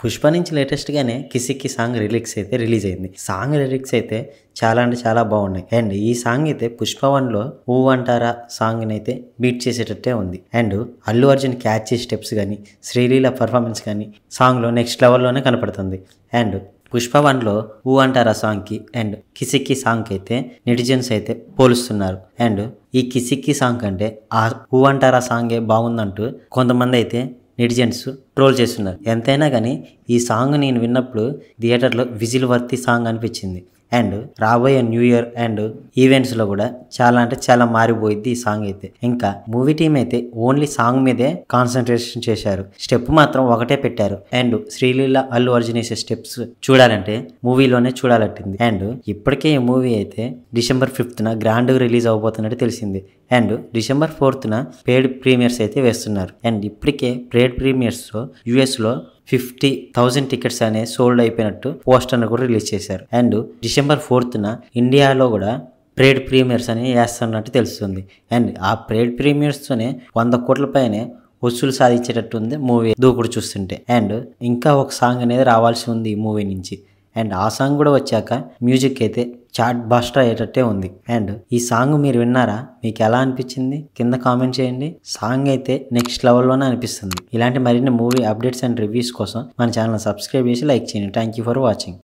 పుష్ప నుంచి లేటెస్ట్గానే కిసిక్కి song release అయింది. Song lyrics అయితే చాలా అంటే చాలా బాగున్నాయి. అండ్ ఈ సాంగ్ అయితే పుష్ప 1లో ఊ అంటారా సాంగ్ అయితే బీట్ చేసేటట్టే ఉంది. And Allu Arjun catch steps కానీ శ్రీలీల పర్ఫార్మెన్స్ కానీ సాంగ్లో నెక్స్ట్ లెవెల్లోనే కనపడుతుంది. అండ్ పుష్ప 1లో ఊ అంటారా సాంగ్కి అండ్ కిసిక్కి సాంగ్కి అయితే నెటిజన్స్ అయితే పోలుస్తున్నారు. అండ్ ఈ కిసిక్కి సాంగ్ కంటే ఆ ఊ అంటారా సాంగే బాగుందంటూ కొంతమంది అయితే నెటిజన్స్ ట్రోల్ చేస్తున్నారు. ఎంతైనా కానీ ఈ సాంగ్ నేను విన్నప్పుడు థియేటర్లో విజిల్ వర్తి సాంగ్ అనిపించింది. అండ్ రాబోయే న్యూ ఇయర్ అండ్ ఈవెంట్స్లో కూడా చాలా అంటే చాలా మారిపోయింది ఈ సాంగ్ అయితే. ఇంకా మూవీ టీం అయితే ఓన్లీ సాంగ్ మీదే కాన్సన్ట్రేషన్ చేశారు. స్టెప్ మాత్రం ఒకటే పెట్టారు. అండ్ శ్రీలీల అల్లు అర్జున్ వేసే స్టెప్స్ చూడాలంటే మూవీలోనే చూడాలట్టింది. అండ్ ఇప్పటికే ఈ మూవీ అయితే December 5th గ్రాండ్గా రిలీజ్ అవబోతున్నట్టు తెలిసింది. And December 4th paid premieres అయితే వేస్తున్నారు. అండ్ ఇప్పటికే పెయిడ్ ప్రీమియర్స్లో యూఎస్లో 50,000 టికెట్స్ అనే సోల్డ్ అయిపోయినట్టు పోస్టర్ను కూడా రిలీజ్ చేశారు. అండ్ December 4th ఇండియాలో కూడా పెయిడ్ ప్రీమియర్స్ అని వేస్తున్నట్టు తెలుస్తుంది. అండ్ ఆ పెయిడ్ ప్రీమియర్స్తోనే 100 కోట్ల పైనే వసూలు సాధించేటట్టు ఉంది మూవీ దూకుడు చూస్తుంటే. అండ్ ఇంకా ఒక సాంగ్ అనేది రావాల్సి ఉంది ఈ మూవీ నుంచి. అండ్ ఆ సాంగ్ కూడా వచ్చాక మ్యూజిక్ అయితే చాట్ బాస్టర్ అయ్యేటట్టే ఉంది. అండ్ ఈ సాంగ్ మీరు విన్నారా? మీకు ఎలా అనిపించింది కింద కామెంట్ చేయండి. సాంగ్ అయితే నెక్స్ట్ లెవెల్లోనే అనిపిస్తుంది. ఇలాంటి మరిన్ని మూవీ అప్డేట్స్ అండ్ రివ్యూస్ కోసం మన ఛానల్ సబ్స్క్రైబ్ చేసి లైక్ చేయండి. Thank you for watching.